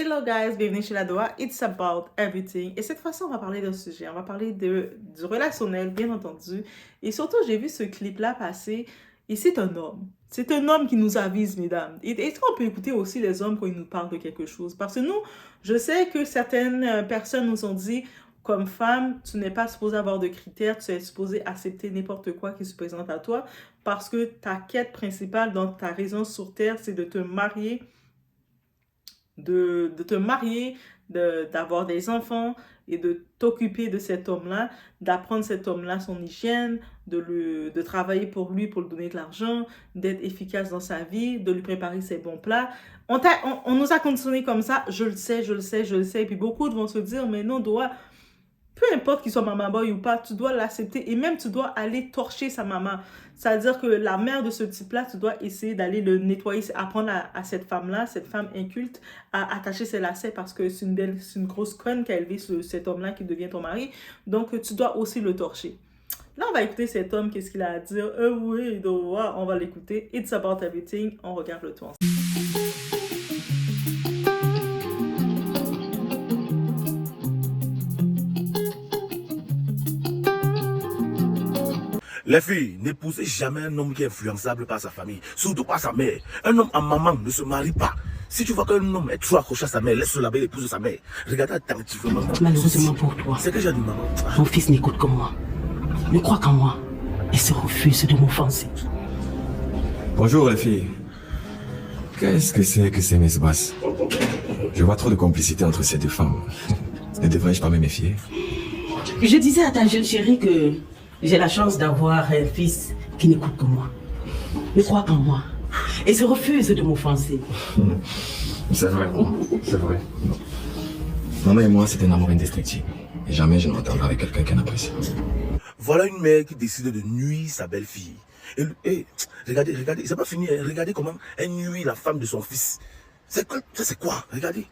Hello guys, bienvenue chez la Doha, It's About Everything. Et cette fois-ci, on va parler d'un sujet, on va parler du relationnel, bien entendu. Et surtout, j'ai vu ce clip-là passer, et c'est un homme. C'est un homme qui nous avise, mesdames. Et est-ce qu'on peut écouter aussi les hommes quand ils nous parlent de quelque chose? Parce que nous, je sais que certaines personnes nous ont dit, comme femme, tu n'es pas supposée avoir de critères, tu es supposée accepter n'importe quoi qui se présente à toi, parce que ta quête principale, dans ta raison sur Terre, c'est de te marier de te marier, d'avoir des enfants et de t'occuper de cet homme-là, d'apprendre cet homme-là son hygiène, de travailler pour lui, pour lui donner de l'argent, d'être efficace dans sa vie, de lui préparer ses bons plats. On nous a conditionnés comme ça, je le sais, je le sais, je le sais. Et puis beaucoup vont se dire, mais non, doit, peu importe qu'il soit maman boy ou pas, tu dois l'accepter et même tu dois aller torcher sa maman. C'est-à-dire que la mère de ce type-là, tu dois essayer d'aller le nettoyer, apprendre à cette femme-là, cette femme inculte, à attacher ses lacets parce que c'est une grosse conne qui a élevé cet homme-là qui devient ton mari. Donc, tu dois aussi le torcher. Là, on va écouter cet homme, qu'est-ce qu'il a à dire. Oui, on va l'écouter. It's About Everything. On regarde le tout ensemble. Les filles, n'épousez jamais un homme qui est influençable par sa famille, surtout par sa mère. Un homme en maman ne se marie pas. Si tu vois qu'un homme est trop accroché à sa mère, laisse-le là-bas épouse sa mère. Regarde attentivement. Malheureusement pour toi, c'est que j'ai dit, maman. mon fils n'écoute que moi. Ne croit qu'en moi et se refuse de m'offenser. Bonjour les filles. Qu'est-ce que c'est que ces mesbasses? Je vois trop de complicité entre ces deux femmes. Ne devrais-je pas me méfier? Je disais à ta jeune chérie que j'ai la chance d'avoir un fils qui n'écoute que moi. Ne croit qu'en moi et se refuse de m'offenser. C'est vrai, c'est vrai. Maman et moi, c'est un amour indestructible. Et jamais je ne m'entendrai avec quelqu'un qui n'apprécie. Voilà une mère qui décide de nuire sa belle-fille. Et regardez, c'est pas fini. Hein. Regardez comment elle nuit la femme de son fils. Ça c'est quoi? Regardez.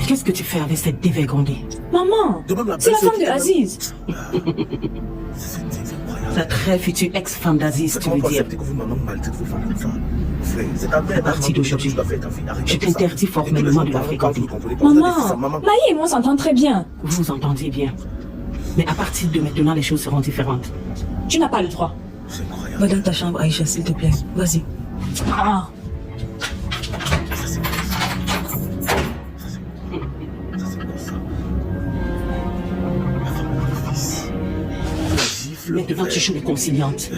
Qu'est-ce que tu fais avec cette dévergondée? Maman, c'est la femme de Aziz. C'est incroyable. La très future ex-femme d'Aziz, tu veux dire. Accepter que vos mamans maltraitent vos femmes comme ça. C'est ta mère. À partir d'aujourd'hui, je t'interdis formellement de la fréquenter. Maman, Maï et moi s'entendent très bien. Vous vous entendez bien. Mais à partir de maintenant, les choses seront différentes. Tu n'as pas le droit. C'est incroyable. Va dans ta chambre, Aïcha, s'il te plaît. Vas-y. Ah. Maintenant, tu joues les conciliantes.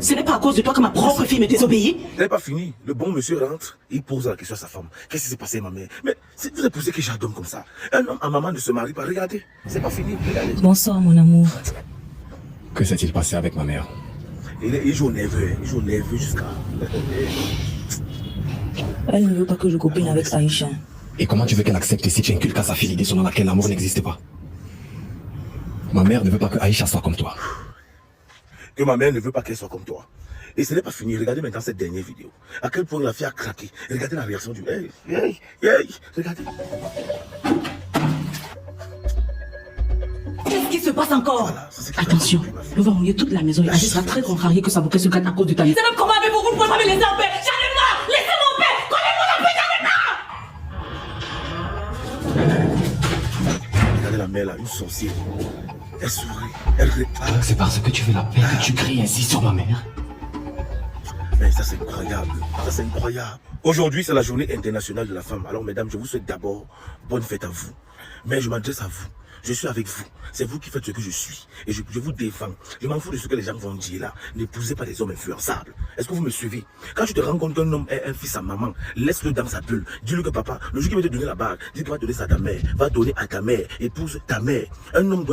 Ce n'est pas à cause de toi que ma propre fille me désobéit. Elle n'est pas fini. Le bon monsieur rentre, il pose la question à sa femme. Qu'est-ce qui s'est passé, ma mère? Mais vous épousez que j'ai d'homme comme ça. Un homme à maman ne se marie pas. Regardez, c'est pas fini. Regardez. Bonsoir, mon amour. Que s'est-il passé avec ma mère? Il joue au nerveux. Il joue au nerveux jusqu'à... Elle ne veut pas que je copine avec Aïcha. Et comment tu veux qu'elle accepte si tu inculques à sa fille l'idée selon laquelle l'amour n'existe pas? Ma mère ne veut pas que Aïcha soit comme toi. Que ma mère ne veut pas qu'elle soit comme toi. Et ce n'est pas fini. Regardez maintenant cette dernière vidéo. À quel point la fille a craqué. Regardez la réaction du... Hey. Regardez. Qu'est-ce qui se passe encore? Voilà, Attention, nous allons mouiller toute la maison et Aziz sera très contrarié que sa bouquet se gâte à cause de ta vie. C'est même comment avez-vous, vous ne pouvez pas me laisser en paix? J'en ai marre! Laissez-moi en paix! Connais-moi en paix, j'en ai marre! Regardez la mère là, une sorcière. Elle sourit, elle réclame. C'est parce que tu veux la paix que tu cries ainsi sur ma mère. Mais ça c'est incroyable. Ça c'est incroyable. Aujourd'hui c'est la journée internationale de la femme. Alors mesdames, je vous souhaite d'abord bonne fête à vous. Mais je m'adresse à vous. Je suis avec vous. C'est vous qui faites ce que je suis. Et je vous défends. Je m'en fous de ce que les gens vont dire là. N'épousez pas des hommes influençables. Est-ce que vous me suivez? Quand tu te rends compte qu'un homme est un fils à maman, laisse-le dans sa bulle. Dis-lui que papa, le jour qu'il va te donner la bague, dis qu'il va donner ça à ta mère. Va donner à ta mère. Épouse ta mère. Un homme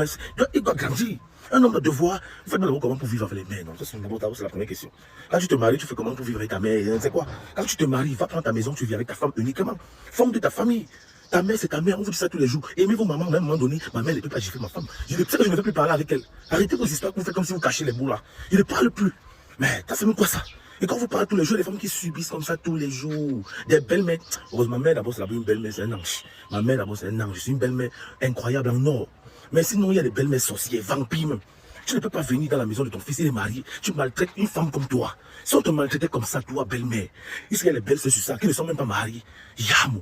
il doit grandir. Un homme doit devoir. Vous faites d'abord comment pour vivre avec les mères. Non, ça c'est la première question. Quand tu te maries, tu fais comment pour vivre avec ta mère? C'est quoi? Quand tu te maries, va prendre ta maison, tu vis avec ta femme uniquement. Forme de ta famille. Ta mère, c'est ta mère, on vous dit ça tous les jours. Aimez vos mamans, même à un moment donné, ma mère ne peut pas gifler ma femme. Je ne veux plus parler avec elle. Arrêtez vos histoires que vous faites comme si vous cachez les bouts là. Je ne parle plus. Mais ça fait même quoi ça? Et quand vous parlez tous les jours, les femmes qui subissent comme ça tous les jours, des belles-mères. Heureusement, ma mère d'abord, c'est une belle-mère, c'est un ange. Ma mère d'abord, c'est un ange. Je suis une belle-mère incroyable en or. Mais sinon, il y a des belles-mères sorcières, vampires même. Tu ne peux pas venir dans la maison de ton fils, il est marié. Tu maltraites une femme comme toi. Si on te maltraitait comme ça, toi, belle-mère, est-ce qu'il y a les belles sœurs sur ça qui ne sont même pas mariées? Yamo.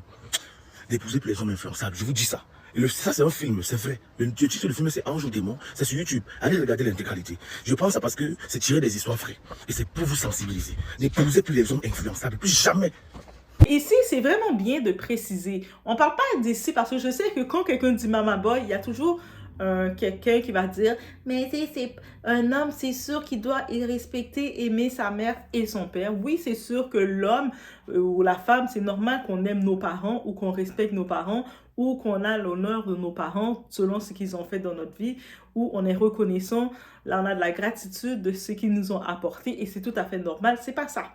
d'épouser plus les hommes influençables. Je vous dis ça. Et ça, c'est un film, c'est vrai. Le titre du film, c'est Ange ou démon. C'est sur YouTube. Allez regarder l'intégralité. Je pense ça parce que c'est tiré des histoires vraies. Et c'est pour vous sensibiliser. N'épousez plus les hommes influençables. Plus jamais. Ici, c'est vraiment bien de préciser. On ne parle pas d'ici parce que je sais que quand quelqu'un dit Mama Boy, il y a toujours quelqu'un qui va dire « Mais c'est un homme, c'est sûr qu'il doit respecter, aimer sa mère et son père. » Oui, c'est sûr que l'homme ou la femme, c'est normal qu'on aime nos parents ou qu'on respecte nos parents ou qu'on a l'honneur de nos parents selon ce qu'ils ont fait dans notre vie, ou on est reconnaissant, là on a de la gratitude de ce qu'ils nous ont apporté et c'est tout à fait normal. C'est pas ça.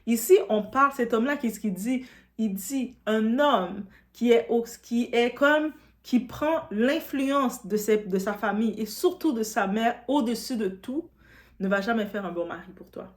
Ici, on parle, cet homme-là, qu'est-ce qu'il dit? Il dit un homme qui prend l'influence de sa famille et surtout de sa mère au-dessus de tout, ne va jamais faire un bon mari pour toi.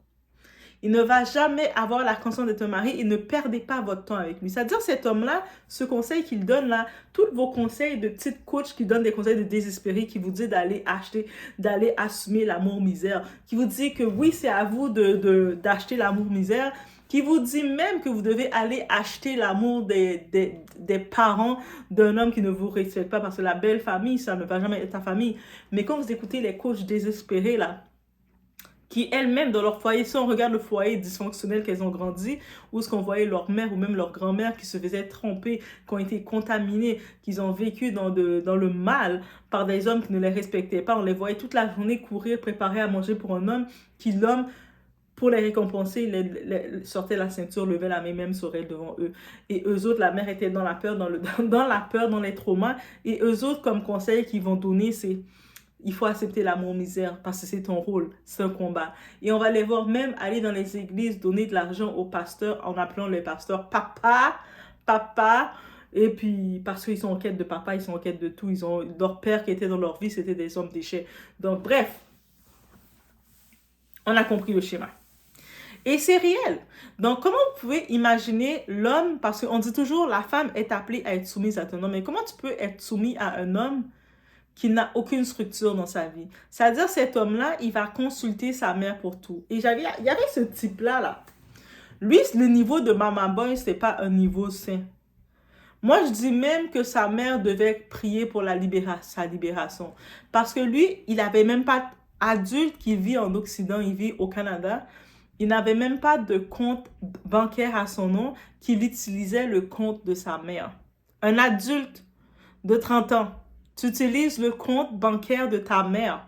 Il ne va jamais avoir la conscience d'être un mari et ne perdez pas votre temps avec lui. C'est-à-dire cet homme-là, ce conseil qu'il donne là, tous vos conseils de petite coach qui donne des conseils de désespéré, qui vous dit d'aller acheter, d'aller assumer l'amour-misère, qui vous dit que oui, c'est à vous d'acheter l'amour-misère, qui vous dit même que vous devez aller acheter l'amour des parents d'un homme qui ne vous respecte pas parce que la belle famille, ça ne va jamais être ta famille. Mais quand vous écoutez les coachs désespérés là, qui elles-mêmes dans leur foyer, si on regarde le foyer dysfonctionnel qu'elles ont grandi, où ce qu'on voyait leur mère ou même leur grand-mère qui se faisaient tromper, qui ont été contaminés, qu'ils ont vécu dans le mal par des hommes qui ne les respectaient pas. On les voyait toute la journée courir, préparer à manger pour un homme, qui l'homme, pour les récompenser, sortait la ceinture, levait la main même sur elle devant eux. Et eux autres, la mère était dans la peur, dans la peur, dans les traumas. Et eux autres, comme conseil qu'ils vont donner, c'est il faut accepter l'amour-misère parce que c'est ton rôle, c'est un combat. Et on va les voir même aller dans les églises, donner de l'argent aux pasteurs en appelant les pasteurs papa. Et puis, parce qu'ils sont en quête de papa, ils sont en quête de tout. Leur père qui était dans leur vie, c'était des hommes déchets. Donc, bref, on a compris le schéma. Et c'est réel. Donc, comment vous pouvez imaginer l'homme, parce qu'on dit toujours la femme est appelée à être soumise à ton homme, mais comment tu peux être soumis à un homme qui n'a aucune structure dans sa vie? C'est-à-dire, cet homme-là, il va consulter sa mère pour tout. Et il y avait ce type-là, là. Lui, le niveau de Mama Boy, c'est pas un niveau sain. Moi, je dis même que sa mère devait prier pour sa libération. Parce que lui, il n'avait même pas adulte qui vit en Occident, il vit au Canada. Il n'avait même pas de compte bancaire à son nom, qu'il utilisait le compte de sa mère. Un adulte de 30 ans, tu utilises le compte bancaire de ta mère.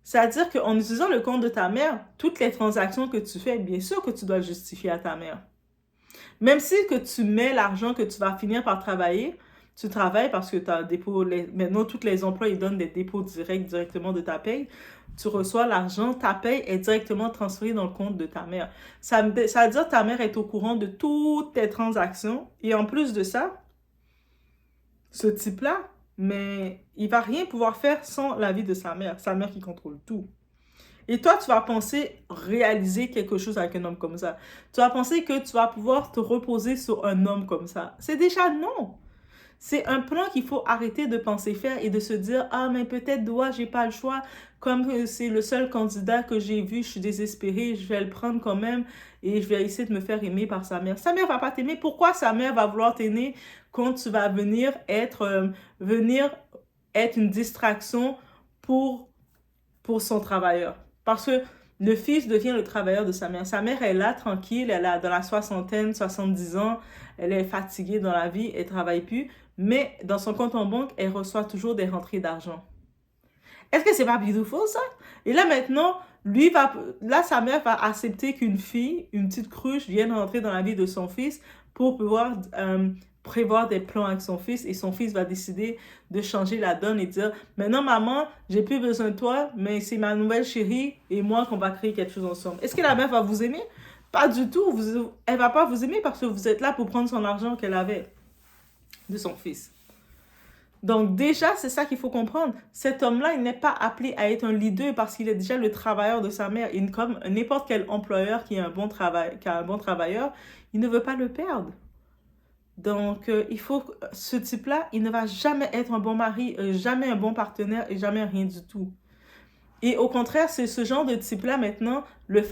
C'est-à-dire qu'en utilisant le compte de ta mère, toutes les transactions que tu fais, bien sûr que tu dois justifier à ta mère. Même si que tu mets l'argent que tu vas finir par travailler, tu travailles parce que tu as un dépôt. Maintenant, tous les emplois, ils donnent des dépôts directement de ta paye. Tu reçois l'argent, ta paye est directement transférée dans le compte de ta mère. Ça veut dire que ta mère est au courant de toutes tes transactions. Et en plus de ça, ce type-là, mais il va rien pouvoir faire sans l'avis de sa mère qui contrôle tout. Et toi, tu vas penser réaliser quelque chose avec un homme comme ça. Tu vas penser que tu vas pouvoir te reposer sur un homme comme ça. C'est déjà non. C'est un plan qu'il faut arrêter de penser faire et de se dire « Ah, mais peut-être j'ai pas le choix. Comme c'est le seul candidat que j'ai vu, je suis désespérée, je vais le prendre quand même et je vais essayer de me faire aimer par sa mère. » Sa mère va pas t'aimer. Pourquoi sa mère va vouloir t'aimer quand tu vas venir être une distraction pour son travailleur? Parce que le fils devient le travailleur de sa mère. Sa mère est là, tranquille, elle est dans la soixantaine, 70 ans, elle est fatiguée dans la vie, elle ne travaille plus, mais dans son compte en banque, elle reçoit toujours des rentrées d'argent. Est-ce que c'est pas beautiful, ça? Et là, maintenant, sa mère va accepter qu'une fille, une petite cruche, vienne rentrer dans la vie de son fils pour pouvoir prévoir des plans avec son fils et son fils va décider de changer la donne et dire « Maintenant, maman, j'ai plus besoin de toi, mais c'est ma nouvelle chérie et moi qu'on va créer quelque chose ensemble. » Est-ce que la mère va vous aimer? Pas du tout. Elle va pas vous aimer parce que vous êtes là pour prendre son argent qu'elle avait de son fils. Donc déjà, c'est ça qu'il faut comprendre. Cet homme-là, il n'est pas appelé à être un leader parce qu'il est déjà le travailleur de sa mère. Et comme n'importe quel employeur qui a un bon travailleur, il ne veut pas le perdre. Donc, ce type-là, il ne va jamais être un bon mari, jamais un bon partenaire et jamais rien du tout. Et au contraire, c'est ce genre de type-là maintenant, la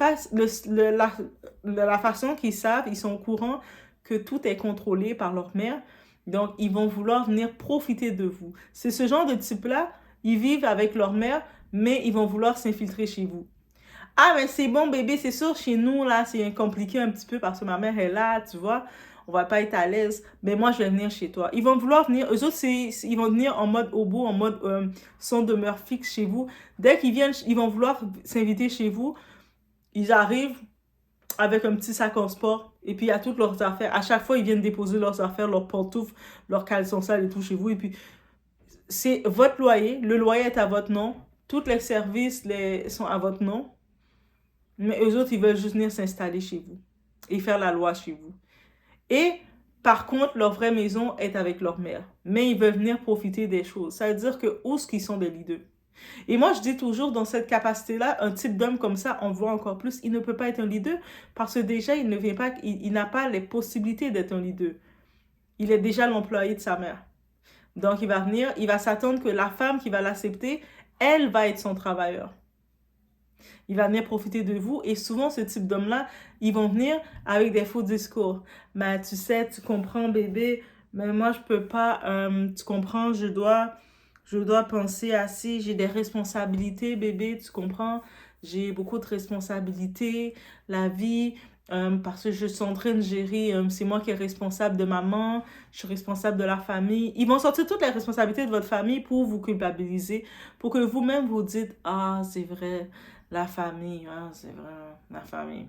façon qu'ils savent, ils sont au courant que tout est contrôlé par leur mère. Donc, ils vont vouloir venir profiter de vous. C'est ce genre de type-là, ils vivent avec leur mère, mais ils vont vouloir s'infiltrer chez vous. Ah, mais c'est bon, bébé, c'est sûr, chez nous, là, c'est compliqué un petit peu parce que ma mère est là, tu vois. On va pas être à l'aise. Mais moi, je vais venir chez toi. Ils vont vouloir venir, eux autres, ils vont venir en mode hobo, en mode son demeure fixe chez vous. Dès qu'ils viennent, ils vont vouloir s'inviter chez vous. Ils arrivent avec un petit sac en sport. Et puis, il y a toutes leurs affaires. À chaque fois, ils viennent déposer leurs affaires, leurs pantoufles, leurs caleçons sales et tout chez vous. Et puis, c'est votre loyer. Le loyer est à votre nom. Tous les services sont à votre nom. Mais eux autres, ils veulent juste venir s'installer chez vous et faire la loi chez vous. Et par contre, leur vraie maison est avec leur mère. Mais ils veulent venir profiter des choses. Ça veut dire que où est-ce qu'ils sont des leaders? Et moi, je dis toujours, dans cette capacité-là, un type d'homme comme ça, on voit encore plus, il ne peut pas être un leader parce que déjà, il ne vient pas, il n'a pas les possibilités d'être un leader. Il est déjà l'employé de sa mère. Donc, il va venir, il va s'attendre que la femme qui va l'accepter, elle va être son travailleur. Il va venir profiter de vous. Et souvent, ce type d'homme-là, ils vont venir avec des faux discours. Mais tu sais, tu comprends, bébé, mais moi, je peux pas, tu comprends, je dois penser assez, j'ai des responsabilités, bébé, tu comprends? J'ai beaucoup de responsabilités, la vie, parce que je suis en train de gérer, c'est moi qui est responsable de maman, je suis responsable de la famille. Ils vont sortir toutes les responsabilités de votre famille pour vous culpabiliser, pour que vous-même vous dites, ah, c'est vrai, la famille, hein, c'est vrai, la famille.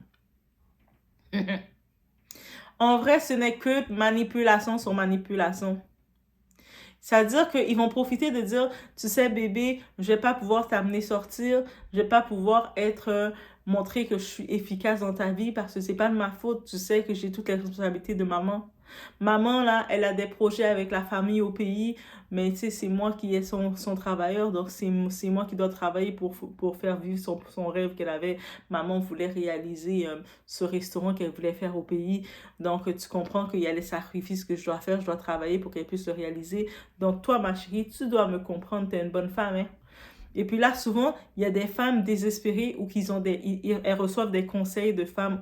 En vrai, ce n'est que manipulation sur manipulation. C'est-à-dire qu'ils vont profiter de dire, tu sais, bébé, je vais pas pouvoir t'amener sortir, je vais pas pouvoir montrer que je suis efficace dans ta vie parce que c'est pas de ma faute, tu sais que j'ai toutes les responsabilités de maman. Maman, là, elle a des projets avec la famille au pays, mais tu sais, c'est moi qui est son travailleur, donc c'est moi qui dois travailler pour faire vivre son rêve qu'elle avait. Maman voulait réaliser ce restaurant qu'elle voulait faire au pays, donc tu comprends qu'il y a les sacrifices que je dois faire, je dois travailler pour qu'elle puisse le réaliser. Donc toi, ma chérie, tu dois me comprendre, tu es une bonne femme, hein? Et puis là, souvent, il y a des femmes désespérées ou elles reçoivent des conseils de femmes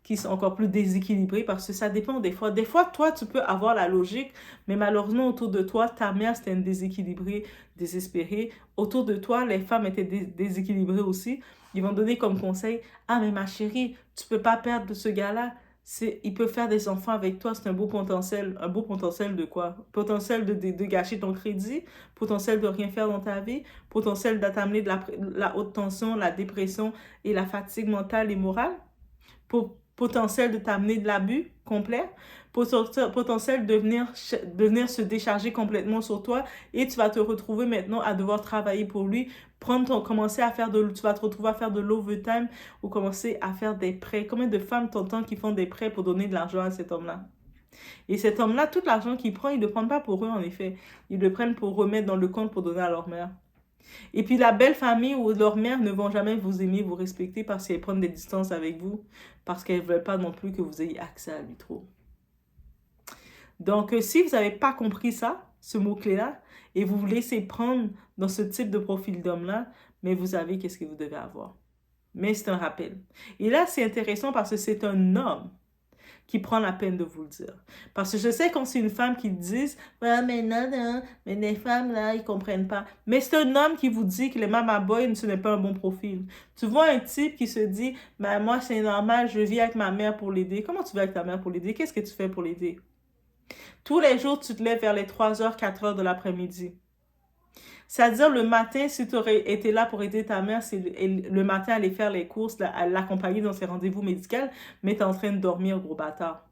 qui sont encore plus déséquilibrées parce que ça dépend des fois. Des fois, toi, tu peux avoir la logique, mais malheureusement, autour de toi, ta mère, c'était une déséquilibrée, désespérée. Autour de toi, les femmes étaient déséquilibrées aussi. Ils vont donner comme conseil, ah, mais ma chérie, tu peux pas perdre ce gars-là. Il peut faire des enfants avec toi, c'est un beau potentiel. Un beau potentiel de quoi? Potentiel de gâcher ton crédit, potentiel de rien faire dans ta vie, potentiel d'amener de la haute tension, la dépression et la fatigue mentale et morale, potentiel de t'amener de l'abus complet, potentiel de venir se décharger complètement sur toi et tu vas te retrouver maintenant à devoir travailler pour lui, tu vas te retrouver à faire de l'overtime ou commencer à faire des prêts. Combien de femmes t'entends qui font des prêts pour donner de l'argent à cet homme-là? Et cet homme-là, tout l'argent qu'il prend, il ne le prend pas pour eux en effet. Ils le prennent pour remettre dans le compte pour donner à leur mère. Et puis la belle famille ou leur mère ne vont jamais vous aimer, vous respecter parce qu'elles prennent des distances avec vous, parce qu'elles ne veulent pas non plus que vous ayez accès à lui trop. Donc, si vous n'avez pas compris ça, ce mot-clé-là, et vous vous laissez prendre dans ce type de profil d'homme-là, mais vous savez qu'est-ce que vous devez avoir. Mais c'est un rappel. Et là, c'est intéressant parce que c'est un homme qui prend la peine de vous le dire. Parce que je sais quand c'est une femme qui dit « Ouais, mais non, mais les femmes, là, ils comprennent pas. » Mais c'est un homme qui vous dit que les mama boy, ce n'est pas un bon profil. Tu vois un type qui se dit « Ben, moi, c'est normal, je vis avec ma mère pour l'aider. » Comment tu vis avec ta mère pour l'aider? Qu'est-ce que tu fais pour l'aider? Tous les jours, tu te lèves vers les 3h, 4h de l'après-midi. C'est-à-dire, le matin, si tu aurais été là pour aider ta mère, c'est le matin, aller faire les courses, l'accompagner dans ses rendez-vous médicaux, mais tu es en train de dormir, gros bâtard.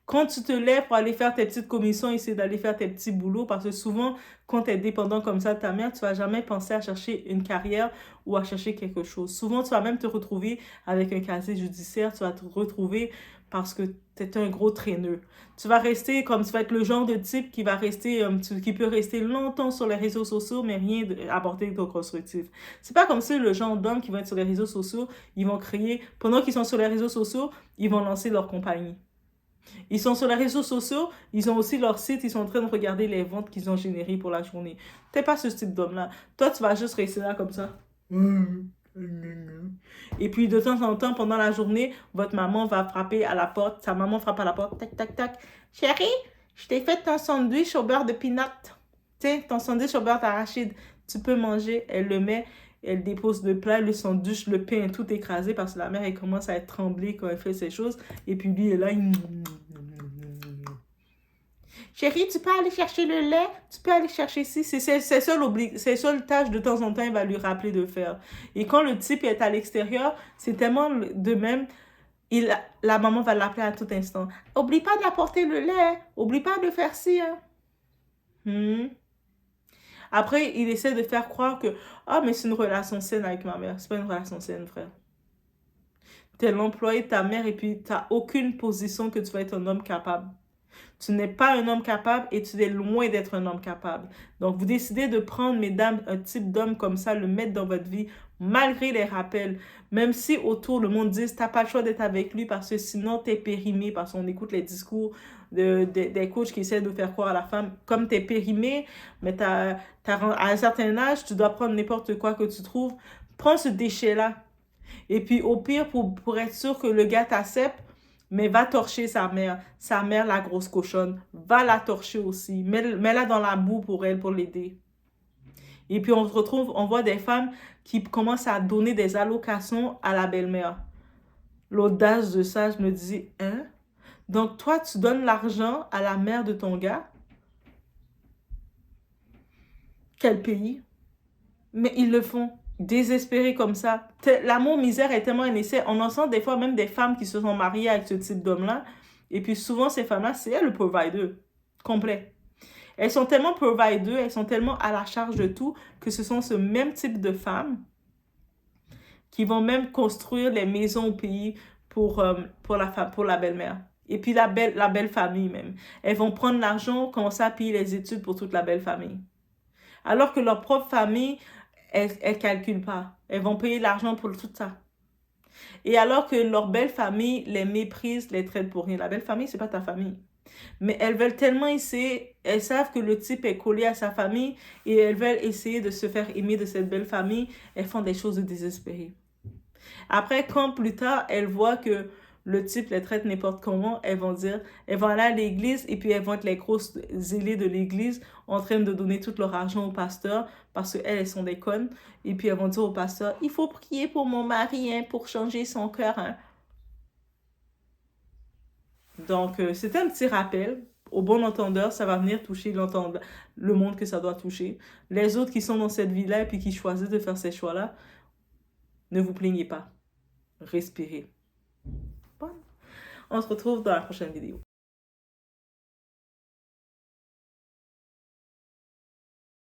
Quand tu te lèves pour aller faire tes petites commissions, essayer d'aller faire tes petits boulots, parce que souvent, quand tu es dépendant comme ça de ta mère, tu ne vas jamais penser à chercher une carrière ou à chercher quelque chose. Souvent, tu vas même te retrouver avec un casier judiciaire, tu vas te retrouver parce que tu es un gros traîneux. Tu vas être le genre de type qui qui peut rester longtemps sur les réseaux sociaux, mais rien apporter de constructif. C'est pas comme ça le genre d'homme qui vont être sur les réseaux sociaux, ils vont créer, pendant qu'ils sont sur les réseaux sociaux, ils vont lancer leur compagnie. Ils sont sur les réseaux sociaux, ils ont aussi leur site, ils sont en train de regarder les ventes qu'ils ont générées pour la journée. T'es pas ce type d'homme-là. Toi, tu vas juste rester là comme ça. Et puis de temps en temps, pendant la journée, votre maman va frapper à la porte. Sa maman frappe à la porte. Tac, tac, tac. Chérie, je t'ai fait ton sandwich au beurre de peanut. Tiens, ton sandwich au beurre d'arachide. Tu peux manger. Elle le met. Elle dépose le plat, le sandwich, le pain, tout écrasé parce que la mère, elle commence à être tremblée quand elle fait ces choses. Et puis lui, elle est là. Chérie, tu peux aller chercher le lait? Tu peux aller chercher ici? C'est seule tâche de temps en temps, il va lui rappeler de faire. Et quand le type est à l'extérieur, c'est tellement de même, la maman va l'appeler à tout instant. Oublie pas d'apporter le lait. Oublie pas de faire ci. Hein? Après, il essaie de faire croire que mais c'est une relation saine avec ma mère. C'est pas une relation saine, frère. T'es l'employé de ta mère et puis t'as aucune position que tu vas être un homme capable. Tu n'es pas un homme capable et tu es loin d'être un homme capable. Donc, vous décidez de prendre, mesdames, un type d'homme comme ça, le mettre dans votre vie, malgré les rappels. Même si autour, le monde dit, tu n'as pas le choix d'être avec lui parce que sinon, tu es périmé. Parce qu'on écoute les discours des coachs qui essaient de faire croire à la femme, comme tu es périmé, mais à un certain âge, tu dois prendre n'importe quoi que tu trouves. Prends ce déchet-là. Et puis, au pire, pour être sûr que le gars t'accepte, mais va torcher sa mère. Sa mère, la grosse cochonne, va la torcher aussi. Mets-la dans la boue pour elle, pour l'aider. Et puis, on se retrouve, on voit des femmes qui commencent à donner des allocations à la belle-mère. L'audace de ça, je me dis, hein? Donc, toi, tu donnes l'argent à la mère de ton gars? Quel pays? Mais ils le font. Désespérés comme ça. L'amour misère est tellement un essai. On en sent des fois même des femmes qui se sont mariées avec ce type d'homme-là. Et puis souvent, ces femmes-là, c'est elles le provider complet. Elles sont tellement provider, elles sont tellement à la charge de tout que ce sont ce même type de femmes qui vont même construire les maisons au pays pour la belle-mère. Et puis la belle famille même. Elles vont prendre l'argent, commencer à payer les études pour toute la belle famille. Alors que leur propre famille, elles ne calculent pas. Elles vont payer l'argent pour tout ça. Et alors que leur belle famille les méprise, les traite pour rien. La belle famille, c'est pas ta famille. Mais elles veulent tellement essayer, elles savent que le type est collé à sa famille et elles veulent essayer de se faire aimer de cette belle famille. Elles font des choses de désespérées. Après, quand plus tard, elles voient que le type les traite n'importe comment, elles vont aller à l'église et puis elles vont être les grosses zélées de l'église en train de donner tout leur argent au pasteur parce qu'elles sont des connes. Et puis elles vont dire au pasteur, il faut prier pour mon mari pour changer son cœur. Hein. Donc, c'était un petit rappel. Au bon entendeur, ça va venir toucher le monde que ça doit toucher. Les autres qui sont dans cette vie-là et puis qui choisissent de faire ces choix-là, ne vous plaignez pas. Respirez. Bon. On se retrouve dans la prochaine vidéo.